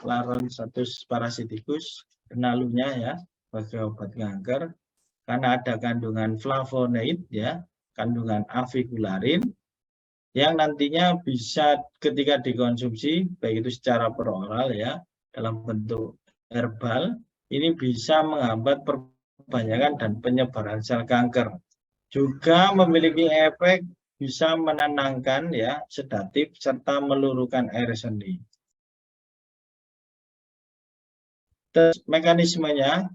Laronisatus parasiticus, benalunya ya, sebagai obat kanker, karena ada kandungan flavonoid ya, kandungan avicularin, yang nantinya bisa ketika dikonsumsi, baik itu secara peroral ya, dalam bentuk herbal, ini bisa menghambat perbanyakan dan penyebaran sel kanker. Juga memiliki efek bisa menenangkan ya, sedatif serta meluruhkan air seni. Terus mekanismenya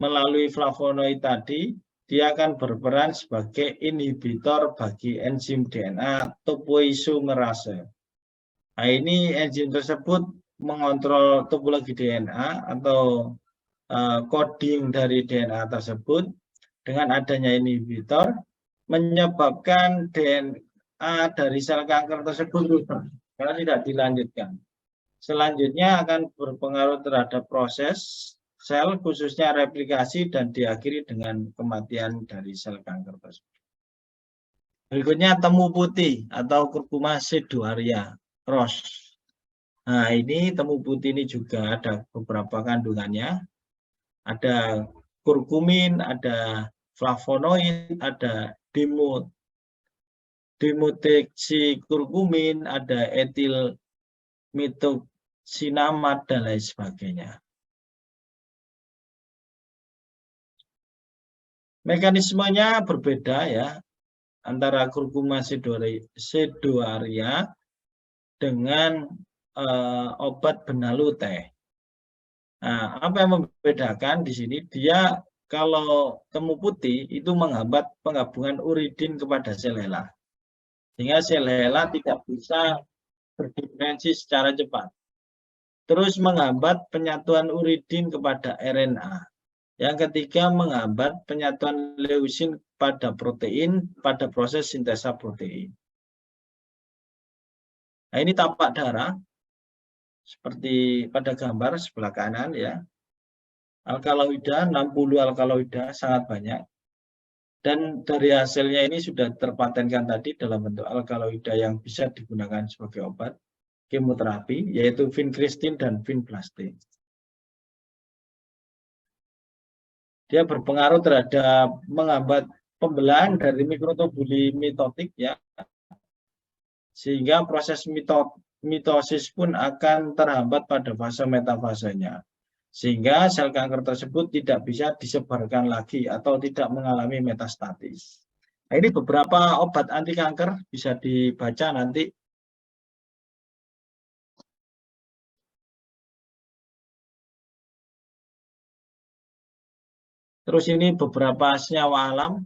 melalui flavonoid tadi, dia akan berperan sebagai inhibitor bagi enzim DNA topoisomerase. Nah, ini enzim tersebut mengontrol topologi DNA atau coding dari DNA tersebut. Dengan adanya inhibitor, menyebabkan DNA dari sel kanker tersebut rusak karena tidak dilanjutkan. Selanjutnya akan berpengaruh terhadap proses sel, khususnya replikasi, dan diakhiri dengan kematian dari sel kanker tersebut. Berikutnya temu putih atau Curcuma sedoaria, ROS. Nah, ini temu putih ini juga ada beberapa kandungannya. Ada kurkumin, ada flavonoid, ada dimethylkurkumin, ada etil methoxyinamide, dan lain sebagainya. Mekanismenya berbeda ya antara Curcuma sedoaria dengan obat benalu teh. Nah, apa yang membedakan di sini? Dia kalau temu putih itu menghambat penggabungan uridin kepada sel hela, sehingga sel hela tidak bisa berdiferensi secara cepat. Terus menghambat penyatuan uridin kepada RNA. Yang ketiga, menghambat penyatuan leusin pada protein pada proses sintesa protein. Nah, ini tapak darah seperti pada gambar sebelah kanan ya. Alkaloida 60 alkaloida, sangat banyak. Dan dari hasilnya ini sudah terpatenkan tadi dalam bentuk alkaloida yang bisa digunakan sebagai obat kemoterapi, yaitu vincristin dan vinblastine. Dia berpengaruh terhadap menghambat pembelahan dari mikrotubuli mitotik ya, sehingga proses mitosis pun akan terhambat pada fase metafasenya, sehingga sel kanker tersebut tidak bisa disebarkan lagi atau tidak mengalami metastatis. Nah, ini beberapa obat anti kanker, bisa dibaca nanti. Terus ini beberapa senyawa alam.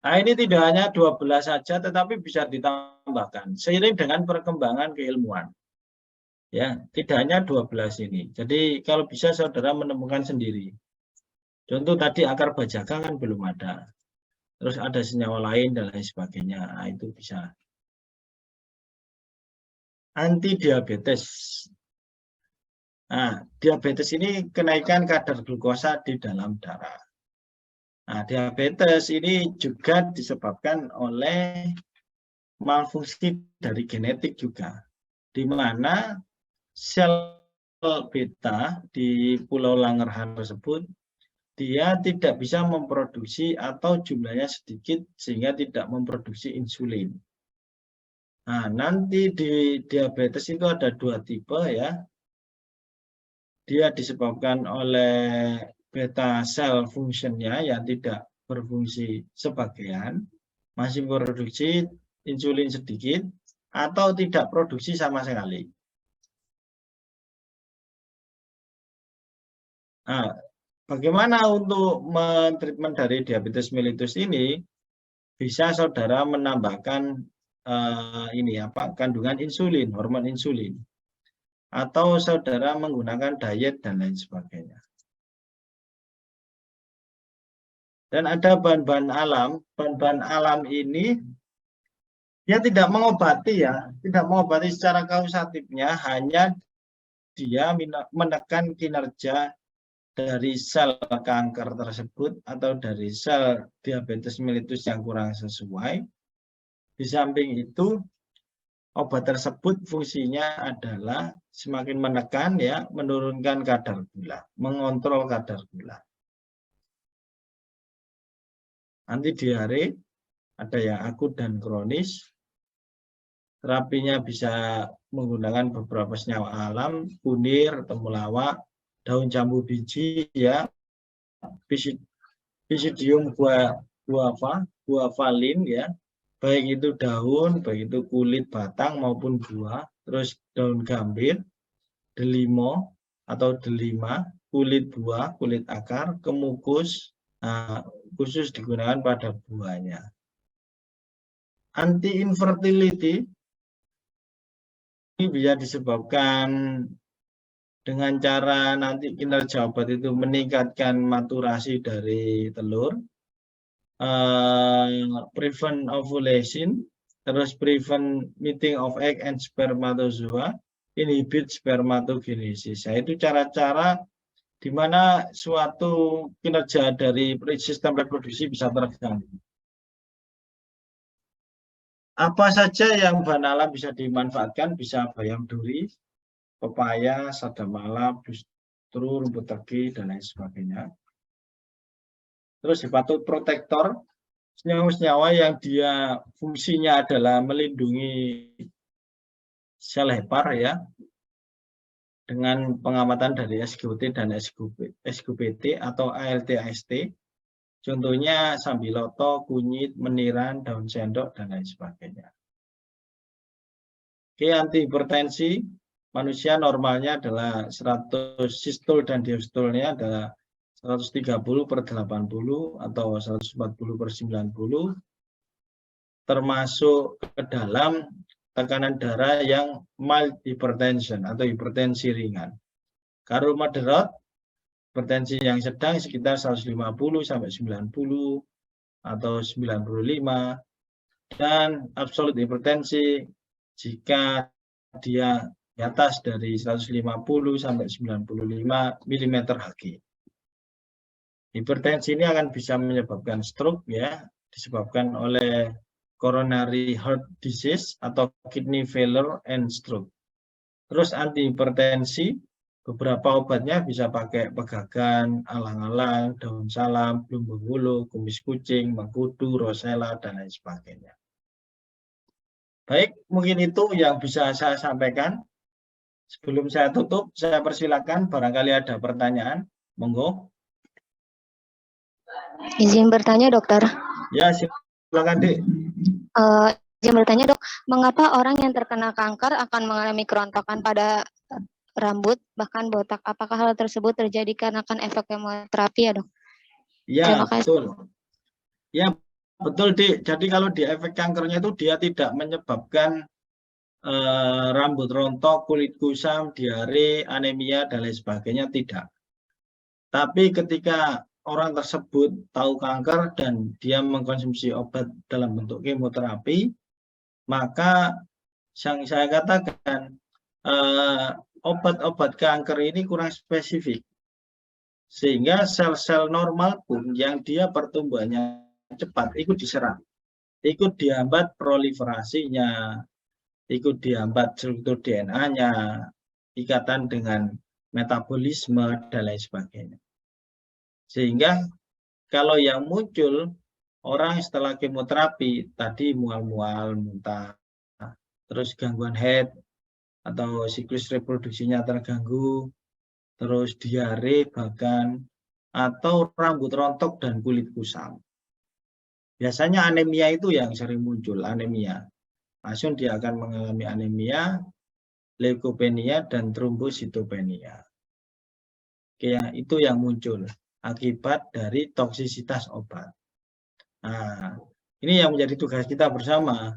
Nah, ini tidak hanya 12 saja, tetapi bisa ditambahkan seiring dengan perkembangan keilmuan. Ya, tidak hanya 12 ini. Jadi kalau bisa saudara menemukan sendiri. Contoh tadi akar bajaka kan belum ada. Terus ada senyawa lain dan lain sebagainya. Nah, itu bisa. Anti diabetes. Nah, diabetes ini kenaikan kadar glukosa di dalam darah. Nah, diabetes ini juga disebabkan oleh malfungsi dari genetik juga, di mana sel beta di Pulau Langerhans tersebut, dia tidak bisa memproduksi atau jumlahnya sedikit sehingga tidak memproduksi insulin. Nah, nanti di diabetes itu ada 2 tipe ya. Dia disebabkan oleh beta cell functionnya yang tidak berfungsi sebagian, masih produksi insulin sedikit, atau tidak produksi sama sekali. Nah, bagaimana untuk mentreatment dari diabetes mellitus ini? Bisa saudara menambahkan kandungan insulin, hormon insulin, atau saudara menggunakan diet dan lain sebagainya. Dan ada bahan-bahan alam. Bahan-bahan alam ini dia tidak mengobati ya, tidak mengobati secara kausatifnya, hanya dia menekan kinerja dari sel kanker tersebut atau dari sel diabetes mellitus yang kurang sesuai. Di samping itu, obat tersebut fungsinya adalah semakin menekan ya, menurunkan kadar gula, mengontrol kadar gula. Anti diare ada yang akut dan kronis. Terapinya bisa menggunakan beberapa senyawa alam, kunir, temulawak, daun jambu biji ya, Pisidium guavalin ya, baik itu daun, baik itu kulit batang maupun buah, terus daun gambir, delimo atau delima, kulit buah, kulit akar, kemukus, khusus digunakan pada buahnya. Anti-infertility ini bisa disebabkan dengan cara nanti kinerja obat itu meningkatkan maturasi dari telur, prevent ovulation, terus prevent meeting of egg and spermatozoa, inhibit spermatogenesis. Nah, itu cara-cara di mana suatu kinerja dari sistem reproduksi bisa terganggu. Apa saja yang bahan alam bisa dimanfaatkan? Bisa bayam duri, pepaya, sadamala, bustru, rumput tegi, dan lain sebagainya. Terus hepatoprotektor, senyawa-senyawa yang dia fungsinya adalah melindungi sel hepar ya, dengan pengamatan dari SGOT dan SGPT atau ALT-AST. Contohnya sambiloto, kunyit, meniran, daun sendok, dan lain sebagainya. Oke, antihipertensi, manusia normalnya adalah 100, sistol dan diastolnya adalah 130/80 atau 140/90, termasuk ke dalam tekanan darah yang mild hypertension atau hipertensi ringan. Kalau moderate, hipertensi yang sedang sekitar 150/90 atau 95, dan absolut hipertensi jika dia di atas dari 150/95 mm/Hg. Hipertensi ini akan bisa menyebabkan stroke ya, disebabkan oleh coronary heart disease atau kidney failure and stroke. Terus antihipertensi, beberapa obatnya bisa pakai pegagan, alang-alang, daun salam, blumbung wuluh, kumis kucing, mengkudu, rosella, dan lain sebagainya. Baik, mungkin itu yang bisa saya sampaikan. Sebelum saya tutup, saya persilakan barangkali ada pertanyaan. Monggo. Izin bertanya, dokter. Ya, silakan, Dik. Izin bertanya, dok, mengapa orang yang terkena kanker akan mengalami kerontokan pada rambut, bahkan botak? Apakah hal tersebut terjadi karena efek kemoterapi ya, dok? Ya, Terima kasih. betul. Ya, betul, Dik. Jadi kalau di efek kankernya itu dia tidak menyebabkan rambut rontok, kulit kusam, diare, anemia, dan lain sebagainya, tidak. Tapi ketika orang tersebut tahu kanker dan dia mengkonsumsi obat dalam bentuk kemoterapi, maka yang saya katakan obat-obat kanker ini kurang spesifik. Sehingga sel-sel normal pun yang dia pertumbuhannya cepat ikut diserang, ikut dihambat proliferasinya, ikut dihambat struktur DNA-nya, ikatan dengan metabolisme, dan lain sebagainya. Sehingga kalau yang muncul orang setelah kemoterapi tadi mual-mual, muntah, terus gangguan head atau siklus reproduksinya terganggu, terus diare bahkan, atau rambut rontok dan kulit kusam. Biasanya anemia itu yang sering muncul, anemia. Langsung dia akan mengalami anemia, leukopenia, dan trombositopenia. Oke, itu yang muncul akibat dari toksisitas obat. Nah, ini yang menjadi tugas kita bersama.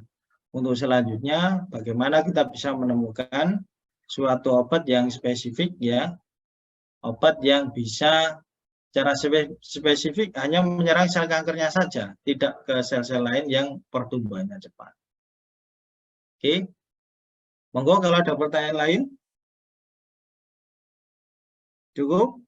Untuk selanjutnya, bagaimana kita bisa menemukan suatu obat yang spesifik ya, obat yang bisa secara spesifik hanya menyerang sel kankernya saja, tidak ke sel-sel lain yang pertumbuhannya cepat. Oke, monggo kalau ada pertanyaan lain. Cukup?